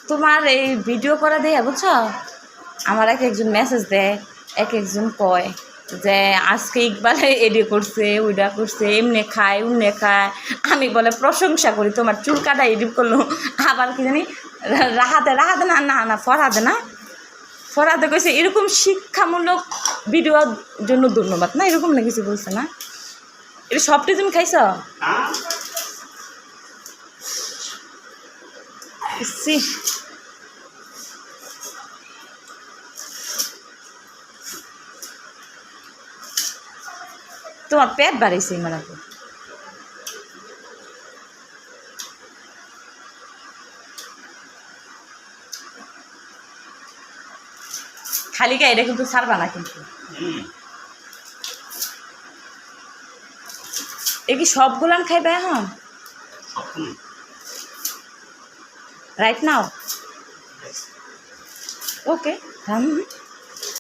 তোমার এই ভিডিও করা দেয় বুঝছো, আমার একজন মেসেজ দেয়, একজন কয় যে আজকে ইকবালে এডি করছে, ওইটা করছে, এমনি খায় উমনে খায়। আমি বলে প্রশংসা করি তোমার চুল কাটা এডিট করলো। আবার কি জানি রাহাতে না না না ফরহাদে না, ফরহাদে কইছে এরকম শিক্ষামূলক ভিডিওর জন্য ধন্যবাদ না, এরকম না কিছু বলছে না। এটা সবটি তুমি খাইছ? তোমার পেট বাড়াইছে মানে খালি গায়ে, এটা কিন্তু ছাড়বা না কিন্তু। এ কি সবগুলান খাইবে এখন? Right now? ওকে।